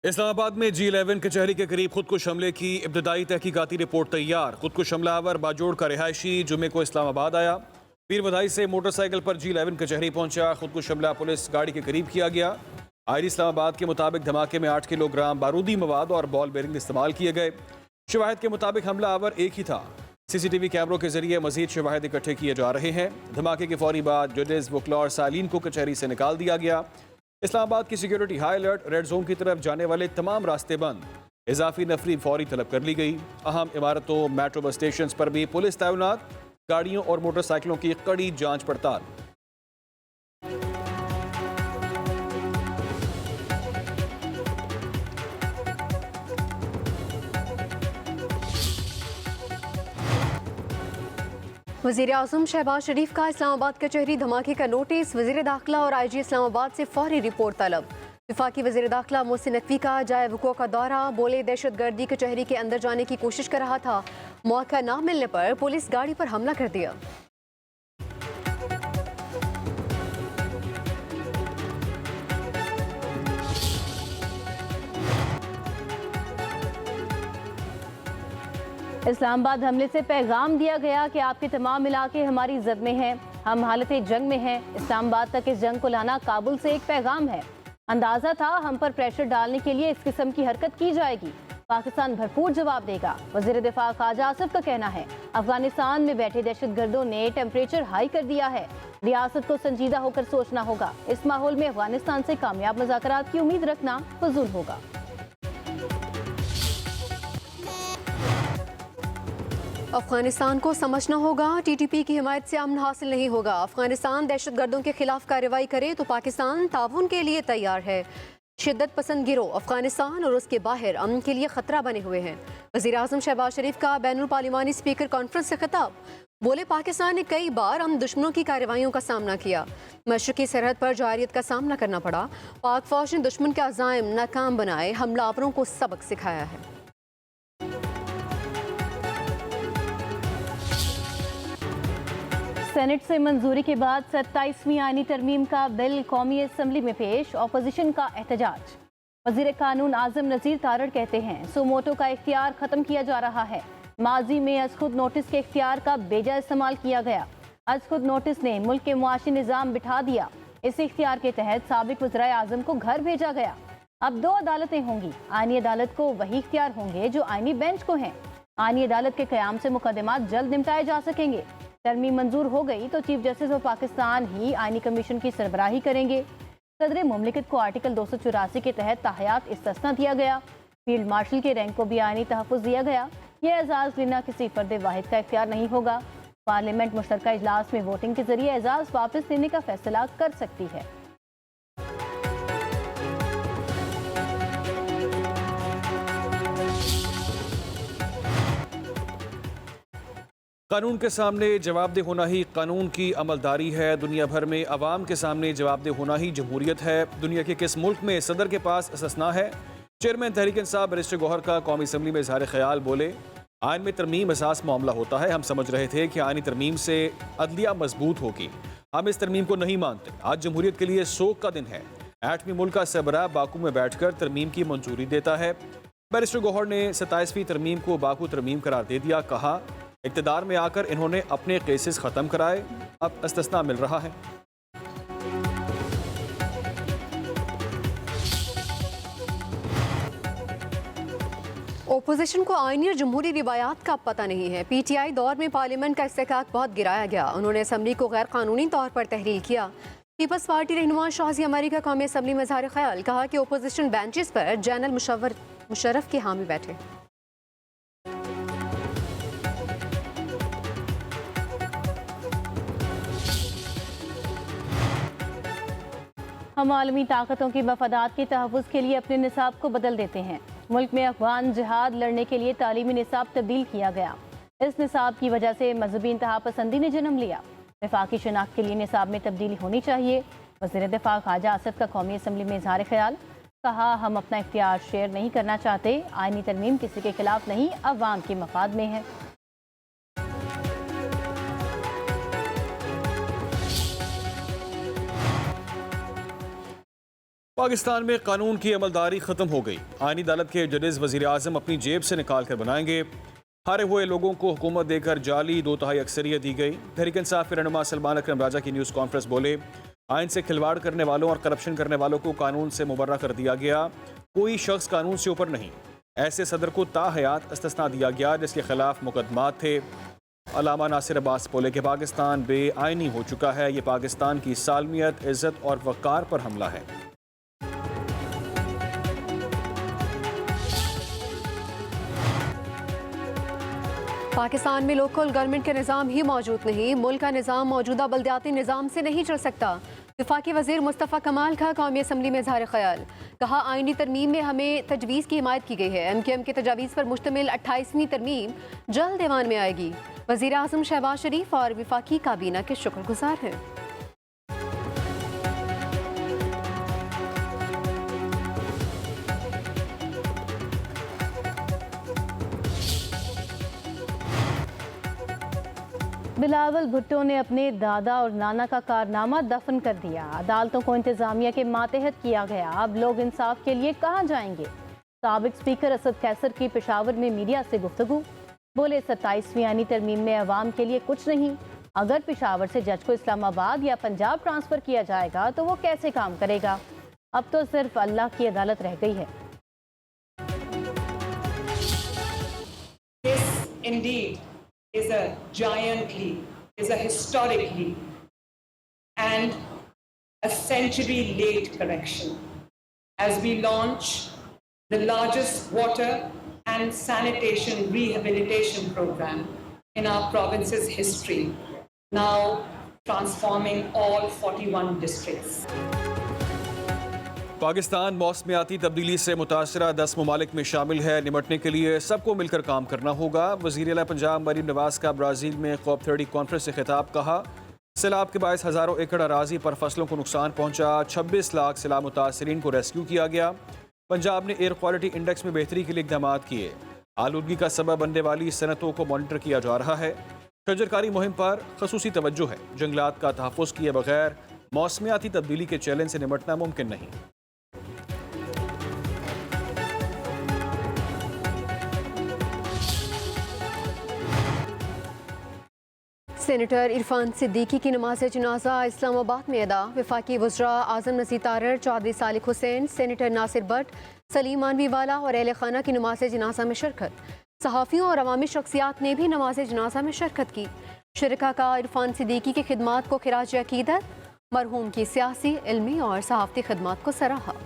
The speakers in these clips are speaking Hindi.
इस्लामाबाद में G11 कचहरी के करीब खुदकुश हमले की इब्तदाई तहकीकाती रिपोर्ट तैयार। खुदकुश हमलावर बाजोड़ का रिहायशी जुमे को इस्लामाबाद आया। पीर बधाई से मोटरसाइकिल पर G11 कचहरी पहुंचा। खुदकुश हमला पुलिस गाड़ी के करीब किया गया। आईरी इस्लामाबाद के मुताबिक धमाके में 8 किलोग्राम बारूदी मवाद और बॉल बेरिंग इस्तेमाल किए गए। शवाहिद के मुताबिक हमलावर एक ही था। CCTV कैमरों के जरिए मजीद शवाहिद इकट्ठे किए जा रहे हैं। धमाके के फौरी बाद जजेस, वकला और सालीन को कचहरी से निकाल दिया गया। इस्लामाबाद की security high alert, red zone की तरफ जाने वाले तमाम रास्ते बंद। इजाफी नफरी फौरी तलब कर ली गई। अहम इमारतों, मेट्रो बस स्टेशन पर भी पुलिस तैनात। गाड़ियों और मोटरसाइकिलों की कड़ी जांच पड़ताल। वज़ीर आज़म शहबाज शरीफ का इस्लामाबाद कचहरी धमाके का नोटिस। वज़ीर दाखिला और IG इस्लामाबाद से फौरी रिपोर्ट तलब। वफाकी वज़ीर दाखिला मोहसिन नकवी का जाए वक़ूअ का दौरा। बोले दहशत गर्दी कचहरी के अंदर जाने की कोशिश कर रहा था। मौका ना मिलने पर पुलिस गाड़ी पर हमला कर दिया। इस्लामाबाद हमले से पैगाम दिया गया कि आपके तमाम इलाके हमारी जद में हैं, हम हालत जंग में हैं। इस्लामाबाद तक इस जंग को लाना काबुल से एक पैगाम है। अंदाजा था हम पर प्रेशर डालने के लिए इस किस्म की हरकत की जाएगी। पाकिस्तान भरपूर जवाब देगा। वज़ीर दिफा ख्वाजा आसिफ का कहना है अफगानिस्तान में बैठे दहशतगर्दों ने टेम्परेचर हाई कर दिया है। रियासत को संजीदा होकर सोचना होगा। इस माहौल में अफगानिस्तान से कामयाब मुज़ाकरात की उम्मीद रखना फजूल होगा। अफगानिस्तान को समझना होगा TTP की हिमायत से अमन हासिल नहीं होगा। अफगानिस्तान दहशतगर्दों के खिलाफ कार्रवाई करे तो पाकिस्तान ताउन के लिए तैयार है। शिद्दत पसंद गिरोह अफगानिस्तान और उसके बाहर अमन के लिए खतरा बने हुए हैं। वज़ीर आज़म शहबाज शरीफ का बैनुल पार्लिमानी स्पीकर कॉन्फ्रेंस से खिताब। बोले पाकिस्तान ने कई बार हम दुश्मनों की कार्रवाइयों का सामना किया। मशरकी सरहद पर जारियत का सामना करना पड़ा। पाक फौज ने दुश्मन के अज़ाइम नाकाम बनाए, हमलावरों को सबक सिखाया है। सेनेट से मंजूरी के बाद 27वीं आईनी तरमीम का बिल कौमी असम्बली में पेश। ऑपोजिशन का एहतजाज। वजीर कानून आजम नज़ीर तारड़ कहते हैं सुमोटो का इख्तियार ख़त्म किया जा रहा है। माजी में अज खुद नोटिस के इख्तियार का बेजा इस्तेमाल किया गया। अज खुद नोटिस ने मुल्क के मुआशी निज़ाम बिठा दिया। इस इख्तियार के तहत साबिक वज़राए आज़म को घर भेजा गया। अब 2 अदालतें होंगी। आईनी अदालत को वही इख्तियार होंगे जो आईनी बेंच को हैं। आईनी अदालत के क़याम से मुकदमात जल्द निपटाए जा सकेंगे। तरमीम मंजूर हो गई तो चीफ जस्टिस ऑफ पाकिस्तान ही आईनी कमीशन की सरबराही करेंगे। सदर मुमलिकत को आर्टिकल 284 के तहत ताहयात इस्तिस्ना दिया गया। फील्ड मार्शल के रैंक को भी आईनी तहफ़्फ़ुज़ दिया गया। यह एजाज़ लेना किसी फर्द वाहिद का इख्तियार नहीं होगा। पार्लियामेंट मुश्तरका इजलास में वोटिंग के जरिए एजाज़ वापस लेने का फैसला कर सकती है। कानून के सामने जवाबदेह होना ही कानून की अमलदारी है। दुनिया भर में अवाम के सामने जवाबदेह होना ही जमहूरियत है। दुनिया के किस मुल्क में सदर के पास इस्तिस्ना है? चेयरमैन तहरीक इंसाफ बैरिस्टर गौहर का कौमी असम्बली में इजहार ख्याल। बोले आइन में तरमीम एहसास मामला होता है। हम समझ रहे थे कि आइनी तरमीम से अदलिया मजबूत होगी। हम इस तरमीम को नहीं मानते। आज जमहूरियत के लिए शोक का दिन है। एटमी मुल्क का सरबराह बाकू में बैठकर तरमीम की मंजूरी देता है। बैरिस्टर गौहर ने 27वीं तरमीम को बाकू तरमीम करार दे दिया। कहा इक़्तिदार में आकर इन्होंने अपने केसेस ख़त्म कराए, अब इस्तिस्ना मिल रहा है। ओपोजिशन को आईनी और जमहूरी रिवायात का पता नहीं है। PTI दौर में पार्लियामेंट का इस्तेहकाक बहुत गिराया गया। उन्होंने असम्बली को गैर कानूनी तौर पर तहरील किया। पीपल्स पार्टी रहनुमा शाजी अमरी का कौमी असम्बली में इजहार ख्याल। कहा कि ओपोजिशन बेंचेस पर जनरल मुशर्रफ के हामी बैठे। हम आलमी ताकतों की मफादात के तहफ़्फ़ुज़ के लिए अपने निसाब को बदल देते हैं। मुल्क में अफ़गान जिहाद लड़ने के लिए तालीमी निसाब तब्दील किया गया। इस निसाब की वजह से मजहबी इंतहा पसंदी ने जन्म लिया। वफाकी शनाख्त के लिए निसाब में तब्दीली होनी चाहिए। वज़ीर दिफा ख्वाजा आसिफ का कौमी असम्बली में इजहार ख्याल। कहा हम अपना इख्तियार शेयर नहीं करना चाहते। आईनी तरमीम किसी के खिलाफ नहीं, अवाम के मफाद में है। पाकिस्तान में कानून की अमलदारी खत्म हो गई। आईनी अदालत के जजेस वजीर आजम अपनी जेब से निकाल कर बनाएंगे। हारे हुए लोगों को हुकूमत देकर जाली 2/3 अक्सरियत दी गई। तहरीक इंसाफ के रहनुमा सलमान अकरम राजा की न्यूज़ कॉन्फ्रेंस बोले, आइन से खिलवाड़ करने वालों और करप्शन करने वालों को कानून से मुबर्रा कर दिया गया। कोई शख्स कानून से ऊपर नहीं। ऐसे सदर को ताहयात इस्तिस्ना दिया गया जिसके खिलाफ मुकदमात थे। अलामा नासिर अब्बास बोले कि पाकिस्तान बेआईनी हो चुका है। ये पाकिस्तान की सालमियत, इज्जत और वक़ार पर हमला है। पाकिस्तान में लोकल गवर्नमेंट का निज़ाम ही मौजूद नहीं। मुल्क का निज़ाम मौजूदा बल्दियाती निज़ाम से नहीं चल सकता। वफाकी वज़ीर मुस्तफ़ा कमाल का कौमी असम्बली में इज़हार ख्याल। कहा, आईनी तरमीम में हमें तजवीज़ की हिमायत की गई है। MKM के तजावीज़ पर मुश्तमिल 28वीं तरमीम जल्द ऐवान में आएगी। वज़ीर आज़म शहबाज शरीफ और वफाकी काबीना के शुक्रगुजार हैं। बिलावल भुट्टो ने अपने दादा और नाना का कारनामा दफन कर दिया। अदालतों को इंतजामिया के मातहत किया गया। अब लोग इंसाफ के लिए कहाँ जाएंगे? साबिक स्पीकर असद कैसर की पेशावर में मीडिया से गुफ्तगू। बोले, 27वीं आईनी तरमीम में अवाम के लिए कुछ नहीं। अगर पेशावर से जज को इस्लामाबाद या पंजाब ट्रांसफर किया जाएगा तो वो कैसे काम करेगा? अब तो सिर्फ अल्लाह की अदालत रह गई है। This indeed is a giant leap, is a historic leap, and a century-late correction as we launch the largest water and sanitation rehabilitation program in our province's history, now transforming all 41 districts. Pakistan मौसमियाती तब्दीली से मुतासरा 10 ममालिक में शामिल है। निपटने के लिए सबको मिलकर काम करना होगा। वज़ीर आला पंजाब मरीम नवाज का ब्राज़ील में COP30 कॉन्फ्रेंस से खिताब। कहा, सैलाब के बायस हज़ारों एकड़ अराजी पर फसलों को नुकसान पहुंचा। 26 लाख सैलाब मुतासरीन को रेस्क्यू किया गया। पंजाब ने एयर क्वालिटी इंडेक्स में बेहतरी के लिए इक़दाम किए। आलूदगी का सबब बनने वाली सनतों को मॉनिटर किया जा रहा है। शजरकारी मुहिम पर खसूसी तवज्जो है। जंगलात का तहफ़्फ़ुज़ किए बगैर मौसमियाती तब्दीली के चैलेंज से निपटना मुमकिन नहीं। सेनेटर इरफान सिद्दीकी की नमाज जनाजा इस्लामाबाद में अदा। वफाकी वज़रा आज़म नज़ीर तारड़, चौधरी सालिक हुसैन, सेनेटर नासिर भट्ट, सलीम मानवीवाला और अहले खाना की नमाज जनाजा में शिरकत। सहाफ़ियों और अवामी शख्सियात ने भी नमाज जनाजा में शिरकत की। शरका का इरफान सिद्दीकी की खिदमात को खिराज अकीदत, मरहूम की सियासी, इल्मी और सहाफ़ती खिदमात को सराहा।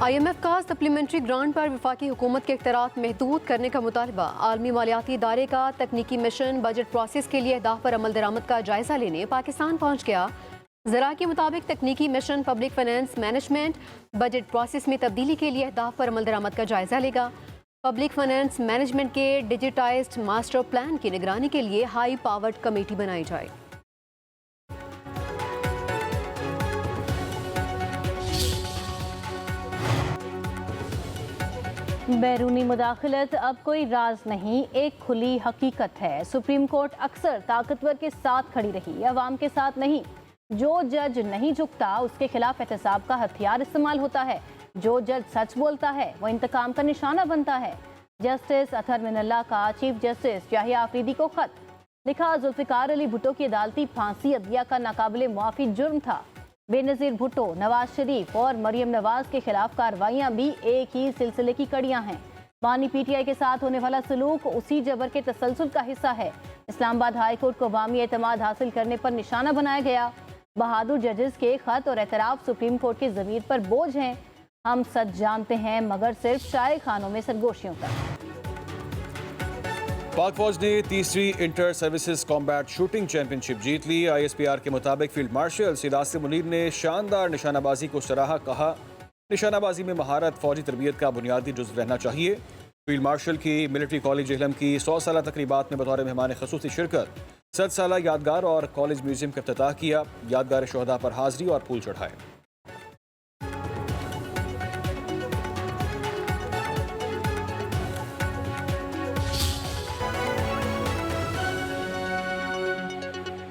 IMF का सप्लीमेंट्री ग्रांट पर वफाकी हुकूमत के इख्तियारात महदूद करने का मुतालबा। आलमी मालियाती इदारे का तकनीकी मिशन बजट प्रोसेस के लिए अहदाफ पर अमल दरामद का जायजा लेने पाकिस्तान पहुंच गया। ज़रा के मुताबिक तकनीकी mission public finance management budget process में तब्दीली के लिए अहदाफ पर अमल दरामद का जायजा लेगा। पब्लिक फाइनेंस मैनेजमेंट के डिजिटाइज्ड मास्टर प्लान की निगरानी के लिए हाई पावर्ड कमेटी बनाई जाए। बैरूनी मुदाखलत अब कोई राज नहीं, एक खुली हकीकत है। सुप्रीम कोर्ट अक्सर ताकतवर के साथ खड़ी रही, अवाम के साथ नहीं। जो जज नहीं झुकता उसके खिलाफ एहतसाब का हथियार इस्तेमाल होता है। जो जज सच बोलता है वो इंतकाम का निशाना बनता है। जस्टिस अतहर मिनल्ला का चीफ जस्टिस याहिया आफरीदी को खत लिखा। जुल्फिकार अली भुट्टो की अदालती फांसी अदलिया का नाकाबिले मुआफी जुर्म था। बेनज़ीर भुट्टो, नवाज शरीफ और मरियम नवाज के खिलाफ कार्रवाइयाँ भी एक ही सिलसिले की कड़ियाँ हैं। बानी PTI के साथ होने वाला सलूक उसी जबर के तसलसल का हिस्सा है। इस्लामाबाद हाई कोर्ट को अवामी एतमाद हासिल करने पर निशाना बनाया गया। बहादुर जजेस के खत और एतराफ़ सुप्रीम कोर्ट की ज़मीर पर बोझ हैं। हम सच जानते हैं मगर सिर्फ शाये खानों में सरगोशियों तक। पाक फौज ने तीसरी inter services combat shooting championship जीत ली। ISPR के मुताबिक फील्ड मार्शल सैयद आसिम मुनीर ने शानदार निशानाबाजी को सराहा। कहा, निशानाबाजी में महारत फौजी तरबियत का बुनियादी जुज़ रहना चाहिए। फील्ड मार्शल की मिलिट्री कॉलेज जेहलम की 100 साला तकरीबात में बतौर मेहमान खसूसी शिरकत, 7 साला यादगार और कॉलेज म्यूजियम का इफ्तिताह किया। यादगार शोहदा पर हाजिरी और फूल चढ़ाए।